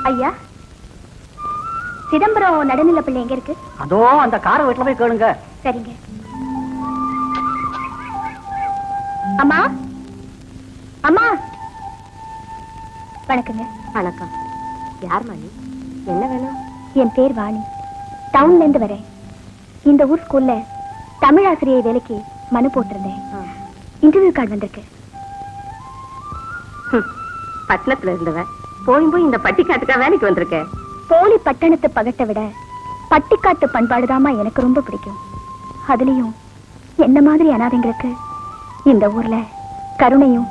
ஐயா, சிதம்பரம் நடுநிலை பிள்ளை எங்க இருக்கு? அதோ அந்த கார வீட்டுல போய் கேளுங்க. சரிங்க. அம்மா, அம்மா. வணக்கங்க. வணக்கம். யார் மணி? என்ன வேணும்? என் பேர் வாணி. டவுன்ல இருந்து வரேன். இந்த ஊர் ஸ்கூல்ல தமிழ் ஆசிரியை வேலைக்கு மனு போட்டிருந்தேன். இன்டர்வியூ கார்டு வந்திருக்கு. பட்டணத்துல இருந்தவன் போய் இந்த பட்டிக்காட்டுக்கா வேலைக்கு வந்திருக்கேன். போலி பட்டணத்து பகட்டை விட பட்டிக்காட்டு பண்பாடுதாமா எனக்கு ரொம்ப பிடிக்கும். அதுலயும் என்ன மாதிரி அனாதைங்களுக்கு இந்த ஊர்ல கருணையும்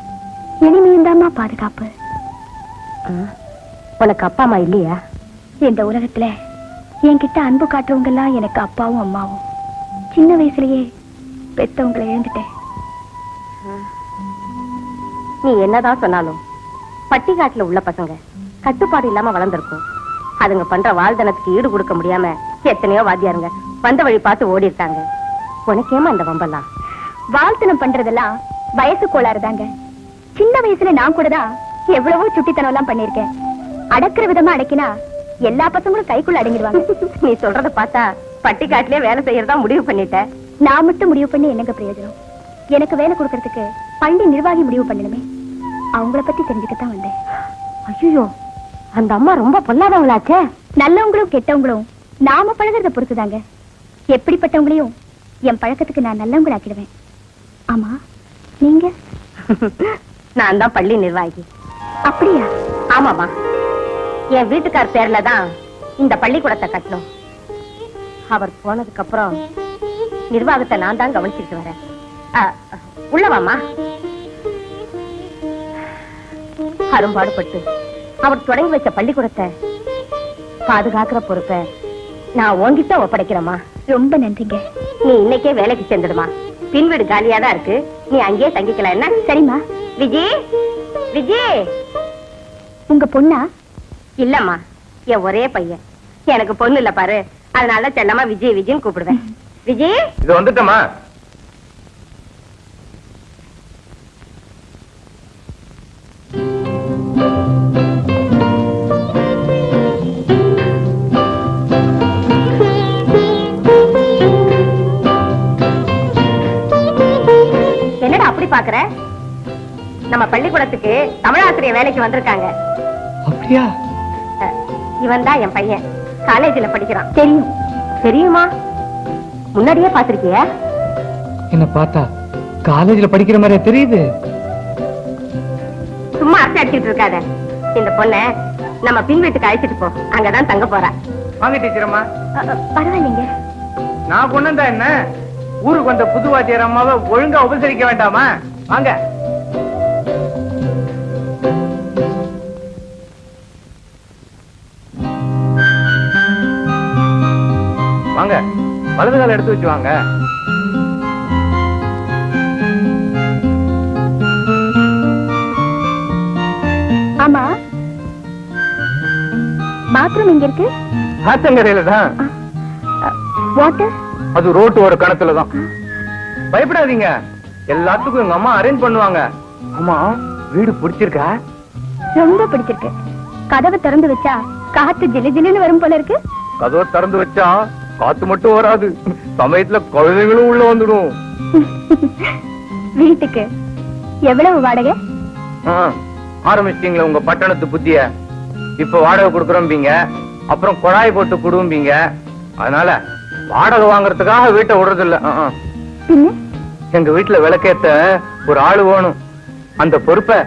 இனிமையும் தாமா பாதுகாப்பு. உனக்கு அப்பா அம்மா இல்லையா? இந்த உலகத்துல என்கிட்ட அன்பு காட்டுறவங்க எல்லாம் எனக்கு அப்பாவும் அம்மாவும். சின்ன வயசுலயே பெத்தவங்களை எழுந்துட்டேன். நீ என்னதான் சொன்னாலும் பட்டிக்காட்டுல உள்ள பசங்க கட்டுப்பாடு இல்லாம வளர்ந்துருக்கும். அதுங்க பண்ற வாழ்தனத்துக்கு ஈடு கொடுக்க முடியாம எத்தனையோ வாத்தியாருங்க வந்த வழி பார்த்து ஓடி இருக்காங்க. உனக்கேமா இந்த வம்பெல்லாம்? வாழ்த்தனம் பண்றதெல்லாம் வயசு கோளாறு தாங்க. சின்ன வயசுல நான் கூட தான் எவ்வளவோ சுட்டித்தனம் எல்லாம் பண்ணிருக்கேன். அடக்குற விதமா அடக்கினா எல்லா பசங்களும் கைக்குள்ள அடங்கிடுவாங்க. நீ சொல்றத பார்த்தா பட்டிக்காட்டிலே வேலை செய்யறதா முடிவு பண்ணிட்ட. நான் மட்டும் முடிவு பண்ணி என்னங்க பிரயோஜனம்? எனக்கு வேலை கொடுக்கறதுக்கு பள்ளி நிர்வாகி முடிவு பண்ணணுமே. அவங்கள பத்தி தெரிஞ்சுக்கத்தான் வந்தேன். ஐயோ, அந்த அம்மா ரொம்ப பொல்லாதவங்களாச்சே. நல்லவங்களும் கெட்டவங்களும் நாம பழகிறத பொறுத்துதாங்க. எப்படிப்பட்டவங்களையும் என் பழக்கத்துக்கு நான் நல்லவங்களாக்கிடுவேன். ஆமா, நீங்க? நான் தான் பள்ளி நிர்வாகி. அப்படியா? ஆமாமா, என் வீட்டுக்கார் பேர்ல தான் இந்த பள்ளிக்கூடத்தை கட்டணும். அவர் போனதுக்கு அப்புறம் நிர்வாகத்தை நான் தான் கவனிச்சுட்டு வரேன். உள்ளவாமா. அரும்பாடுபட்டு அவர் தொடங்கி வச்ச பள்ளிக்கூடத்தை பாதுகாக்கிற பொறுப்பை நான் உன்கிட்ட ஒப்படைக்கிறேம்மா. ரொம்ப நன்றிங்க. நீ இன்னைக்கே வேலைக்கு சேர்ந்துடுமா. பின் வீடு காலியா தான் இருக்கு, நீ அங்கேயே தங்கிக்கலாம். என்ன? சரிம்மா. விஜய், விஜய். உங்க பொண்ணா? இல்லம்மா, என் ஒரே பையன். எனக்கு பொண்ணு இல்ல பாரு, அதனால செல்லமா விஜய் விஜய்னு கூப்பிடுவேன். விஜய், இது வந்துட்டமா? என்னடா அப்படி பாக்குற? நம்ம பள்ளிக்கூடத்துக்கு தமிழாசிரியர் வேலைக்கு வந்திருக்காங்க. அப்படியா? இவன் தான் என் பையன். காலேஜில் படிக்கிறான். தெரியும். தெரியுமா? முன்னாடியே பாத்திருக்கிய? என்ன பார்த்தா காலேஜ்ல படிக்கிற மாதிரியா தெரியுது? சும்மா அர்த்தம் அடிச்சுட்டு இருக்காத. இந்த பொண்ண நம்ம பின் வீட்டுக்கு அழைச்சிட்டு போ, அங்கதான் தங்க போறா. வாங்க டீச்சரம்மா. பரவாயில்லைங்க. நான் கொண்டா என்ன, ஊருக்கு வந்த புது வாத்தியார் அம்மாவை ஒழுங்கா உபசரிக்க வேண்டாமா? வாங்க. வாங்க, வலது கால எடுத்து வச்சு வாங்க. ஆமா, பாத்ரூம் எங்க இருக்கு? ஆத்தங்கரையில தான். வாட்டர்? அது ரோட்டு ஒரு கணத்துல தான். பயப்படாதீங்க, எல்லாத்துக்கும் எங்க அம்மா அரேஞ்ச் பண்ணுவாங்க. அம்மா, வீடு பிடிச்சிருக்கா? ரொம்ப பிடிச்சிருக்கு. கதவை திறந்து வச்சா காத்து ஜிலு ஜிலுன்னு வரும் போல இருக்கு. கதவை திறந்து வச்சா காத்து மட்டும் வராது, சமயத்துல குழந்தைகளும் உள்ள வந்துடும். வீட்டுக்கு எவ்வளவு வாடகை? ஆரம்பிச்சிட்டீங்களா உங்க பட்டணத்து புத்திய? இப்ப வாடகை கொடுக்குறோம்பீங்க, அப்புறம் குழாய் போட்டு குடும்பீங்க. அதனால வாடகை வாங்கறதுக்காக வீட்டை விடுறது இல்ல. எங்க வீட்டுல விளக்கேத்த ஒரு ஆளு வேணும். அந்த பொறுப்பை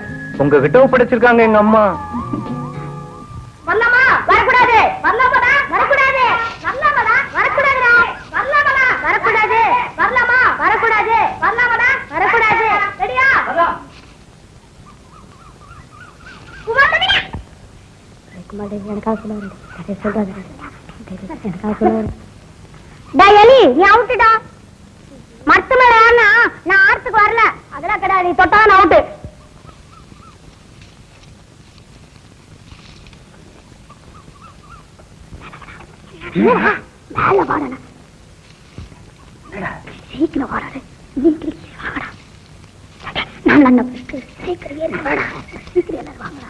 உங்ககிட்ட ஒப்படைச்சிருக்காங்க எங்க அம்மா. வரலாமா? வரக்கூடாது. வரலாமா? வரக்கூடாது. வரலாமா? வரக்கூடாதுடா. வரலாமா? வரக்கூடாது. வரலாமா? வரக்கூடாது. வரலாமா? வரக்கூடாது. ரெடியா? குமார் எனக்காக சொல்லுவாரு. அதை சொல்றாரு. எனக்காக சொல்லுவாரு. டேய் எலி, நீ அவுட்டுடா. மரத்து மேல ஏறனா நான் ஆறத்துக்கு வரல. அதெல்லாம் கிடையாது, நீ தொட்டா நான் அவுட்டு. மேல வாடா. சீக்கிரம் வாடாது. நான் சீக்கிரம் ஏறு, வாடா. சீக்கிரம் எல்லாரும் வாங்கடா.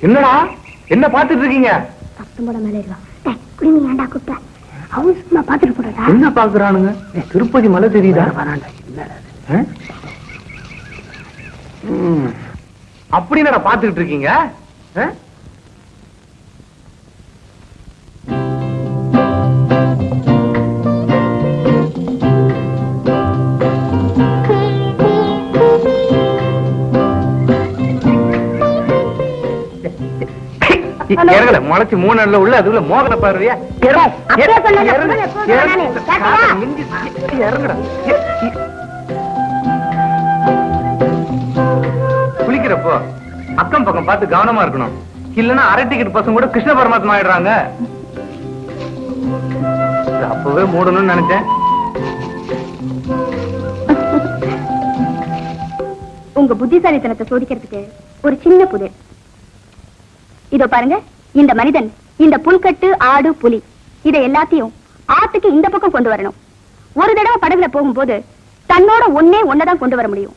என்னடா என்ன பாத்துட்டு இருக்கீங்க? என்ன பாக்குறானுங்க? திருப்பதி மலை தெரியுதா? அப்படி என்னடா பாத்துக்கிட்டு இருக்கீங்க? இறங்கல முளைச்சு 3 நாள்ல உள்ள அதுக்குள்ள மோகன பார்வையா? இறங்கடா. குளிக்கிறப்போ அக்கம் பக்கம் பார்த்து கவனமா இருக்கணும். இல்லன்னா அரை டிக்கெட் பசங்க கூட கிருஷ்ண பரமாத்மா ஆயிடுறாங்க. அப்பவே மூடணும்னு நினைச்சேன். உங்க புத்திசாலித்தனத்தை சோதிக்கிறதுக்கு ஒரு சின்ன புதிர். இதோ பாருங்க, இந்த மனிதன் இந்த புல்கட்டு, ஆடு, புலி இதை எல்லாத்தையும் ஆத்துக்கு இந்த பக்கம் கொண்டு வரணும். ஒரு தடவை படகுல போகும்போது தன்னோட ஒன்னதான் கொண்டு வர முடியும்.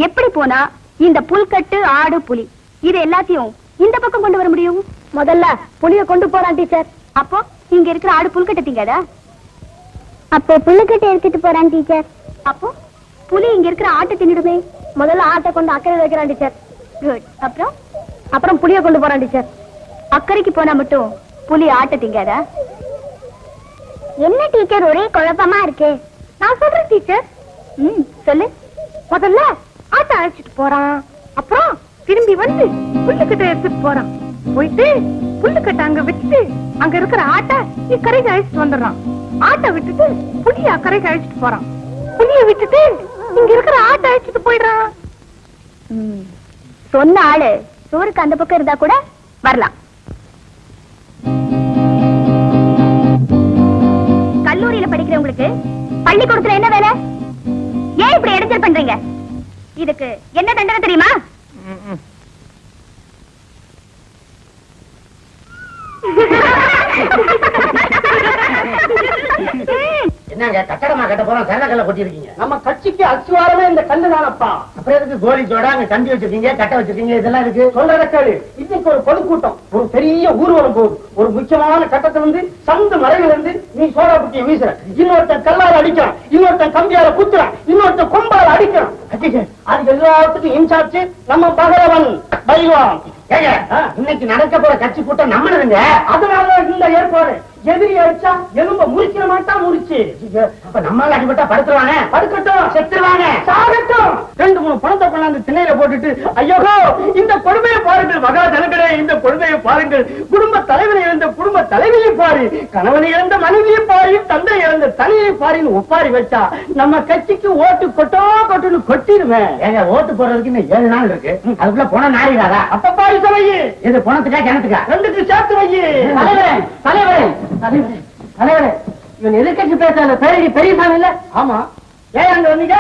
எப்படி போனா இந்த புல்கட்டு, ஆடு, புலி இதை எல்லாத்தையும் இந்த பக்கம் கொண்டு வர முடியும்? முதல்ல புலிய கொண்டு போறான் டீச்சர். அப்போ இங்க இருக்கிற ஆடு புல்கட்டை திங்காதா? அப்போ புல்கட்டை எடுத்துட்டு போறான் டீச்சர். அப்போ புலி இங்க இருக்கிற ஆட்டை தின்னுடுமே. முதல்ல ஆட்டை கொண்டு அக்கறை வைக்கிறான் டீச்சர். குட். அப்புறம் புலிய கொண்டு போறான் டீச்சர். அக்கறைக்கு போனா மட்டும் புலி ஆட்டை திங்காதா? என்ன டீச்சர் ஒரே குழப்பமா இருக்கு? நான் சொல்றேன் டீச்சர். சொல்லு. முதல்ல ஆட்டை அழைச்சிட்டு போறான், அப்புறம் திரும்பி வந்து புல்லுக்கட்டை எடுத்துட்டு போறான். போயிட்டு புல்லுக்கட்டை அங்க விட்டுட்டு அங்க இருக்கிற ஆட்டை இக்கரைக்கு அழைச்சிட்டு வந்துடுறான். ஆட்டை விட்டுட்டு புலிய அக்கறைக்கு அழைச்சிட்டு போறான். புலிய விட்டுட்டு இங்க இருக்கிற ஆட்டை அழைச்சிட்டு போயிடுறான். சொன்ன ஆளு சோருக்கு அந்த பக்கம் இருந்தா கூட வரலாம். கல்லூரியில படிக்கிறவங்களுக்கு பள்ளிக்கூடத்துல என்ன வேலை? ஏன் இப்படி இடைஞ்சல் பண்றீங்க? இதுக்கு என்ன தண்டனை தெரியுமா? என்னங்க கட்டடமா கட்ட போறோம், கல்ல கொட்டி இருக்கீங்க. நம்ம கட்சிக்கு அச்சுவாரமே இந்த கல்லு தானப்பா. அப்புறம் எதுக்கு கோலி சோடா அங்க கம்பி வச்சிருக்கீங்க, கட்ட வச்சிருக்கீங்க, இதெல்லாம் இருக்கு? சொல்றத கேளு. இன்னைக்கு ஒரு பொதுக்கூட்டம், ஒரு பெரிய ஊர்வலம் போகுது. ஒரு முக்கியமான கட்டத்தை வந்து சந்து மலையில இருந்து நீ சோடா புட்டிய வீசுற, இன்னொருத்தன் கல்லால அடிக்கிறான், இன்னொருத்தன் கம்பியால குத்துறான், இன்னொருத்தன் கொம்பால அடிக்கிறான். அது எல்லாத்துக்கும் இன்சார்ஜ் நம்ம பகலவன் பைவான். இன்னைக்கு நடக்க போற கட்சி கூட்டம் நம்மளுங்க. அதனால இந்த ஏற்பாடு. எதிரி அடிச்சா எலும்ப முறிக்கிற மாட்டா முறிச்சு. அப்ப நம்மளால அடிபட்டா படுத்துருவானே, படுக்கட்டும், செத்துருவானே, சாகட்டும். 2-3 பணத்தை கொண்டாந்து திண்ணையில போட்டுட்டு ஐயோ இந்த கொடுமையை பாருங்கள் மகா ஜனங்களே, இந்த கொடுமையை பாருங்கள். குடும்ப தலைவனை இழந்த குடும்ப தலைவியை பாரு, கணவனை இழந்த மனைவியை பாரு, தந்தை இழந்த தனியை பாருன்னு ஒப்பாரி வச்சா நம்ம கட்சிக்கு ஓட்டு கொட்டுன்னு கொட்டிடுவேன். ஏங்க ஓட்டு போடுறதுக்கு இன்னும் 7 நாள் இருக்கு. அதுக்குள்ள பணம் நாரிடாதா? அப்ப பாரு சமையி. இது பணத்துக்கா கிணத்துக்கா? 2க்கு சேர்த்து வை. தலைவரே தலைவரே தலைவரே, இவன் எதிர்கட்சி பேசுற பெரியசாமி இல்ல? ஆமா. ஏன் அங்க வந்தீங்க?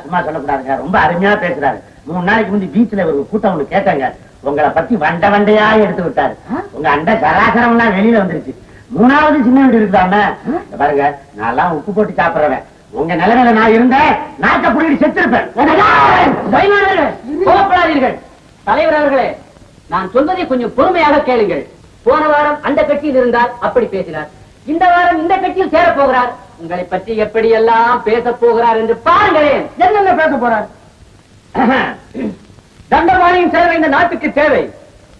சும்மா சொல்லக்கூடாதுங்க, ரொம்ப அருமையா பேசுறாரு. 3 நாளைக்கு முந்தி பீச்ல ஒரு கூட்டம் ஒண்ணு கேட்டாங்க, உங்களை பத்தி வண்டையா எடுத்து விட்டாரு. உங்க அண்ட சராசரம் எல்லாம் வெளியில வந்துருச்சு. 3வது சின்ன வீடு இருக்குதாம பாருங்க, நான் எல்லாம் உப்பு போட்டு சாப்பிடுறவன். உங்க நிலைமையில நான் இருந்தேன், நாக்க புடிட்டு செத்துருப்பேன். தலைவர் அவர்களே, நான் சொல்வதை கொஞ்சம் பொறுமையாக கேளுங்கள். போன வாரம் அந்த கட்சியில் இருந்தால் அப்படி பேசினார், இந்த வாரம் இந்த கட்சியில் சேர போகிறார். உங்களை பற்றி எப்படி எல்லாம் பேச போகிறார் என்று பாருங்களேன். என்னென்ன பேச போறார்? தண்டவாணியின் சேவை இந்த நாட்டுக்கு தேவை.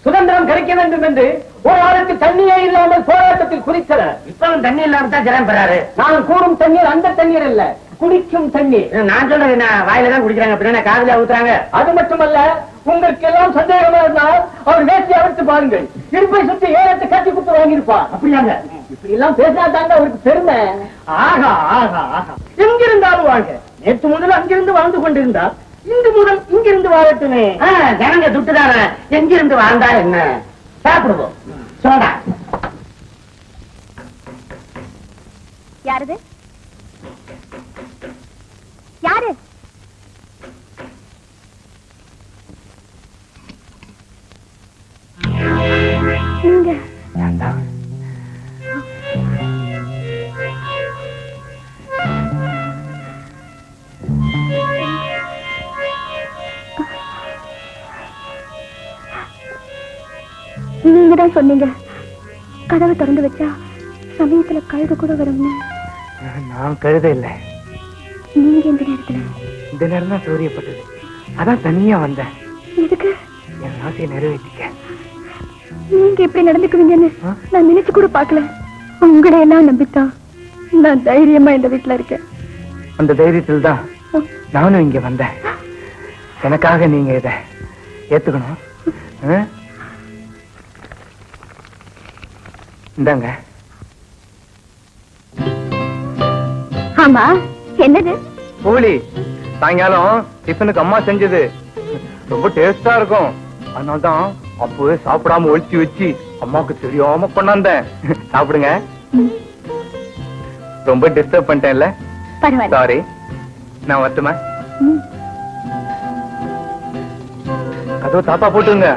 சுதந்திரம் கிடைக்க வேண்டும் என்று ஒரு ஆளுக்கு தண்ணியே இல்லாமல் போராட்டத்தில் குறிக்கிறார். இப்பவும் தண்ணி இல்லாம தான் ஜனம் பெறாரு. நான் கூறும் தண்ணீர் அந்த தண்ணீர் அல்ல, குடிக்கும் தண்ணீர். நான் சொல்றது என்ன, வாயில தான் குடிக்கிறாங்க, அப்படின்னா காதுல ஊத்துறாங்க. அது மட்டுமல்ல, உங்களுக்கு எல்லாம் சந்தேகமா இருந்தால் அவர் வேட்டி அவிழ்த்து பாருங்கள், இடுப்பை சுற்றி 7-8 கட்டி குத்து வாங்கியிருப்பார். அப்படியாங்க? இப்படி எல்லாம் பேசினா தாங்க அவருக்கு பெருமை. ஆகா ஆகா ஆகா. எங்கிருந்தாலும் வாங்க. நேற்று முதல் அங்கிருந்து வாழ்ந்து கொண்டிருந்தார், இன்று முதல் இங்கிருந்து வாழட்டுமே. ஜனங்க துட்டுதான, எங்கிருந்து வாழ்ந்தா என்ன? சாப்பிடுவோம். சோடா. யாரது? யாரு? நான் தான். நீங்க தான் சொன்னீங்க கதவை திறந்து வச்சா சமயத்துல கழுது கூட வரும்னு. நான் கழுத இல்லை. நீங்க எந்த நேரத்துல? இந்த நேரம் தான் சௌரியப்பட்டது. அதான் தனியா வந்தேன். எதுக்கு? என் ஆசையை நிறைவேற்றிக்க. நீங்க எப்படி நடந்துக்குவீங்கன்னு நான் நினைச்சு கூட பார்க்கல. உங்களை எல்லாம் நம்பித்தான் நான் தைரியமா இந்த வீட்டுல இருக்கேன். அந்த தைரியத்தில் தான் நானும் இங்க வந்தேன். எனக்காக நீங்க இத ஏத்துக்கணும். இந்தாங்க. ஆமா, என்னது? பூலி. சாயங்காலம் டிஃபனுக்கு அம்மா செஞ்சது. ரொம்ப டேஸ்டா இருக்கும். அதனால்தான் அப்பவே சாப்பிடாம ஒழிச்சு வச்சு அம்மாவுக்கு தெரியாம கொண்டாந்தேன். சாப்பிடுங்க. ரொம்ப டிஸ்டர்ப் பண்ணிட்டேன்ல? பரவாயில்ல. சாரி. நான் வரட்டுமா? கதவு தாப்பா போட்டுங்க.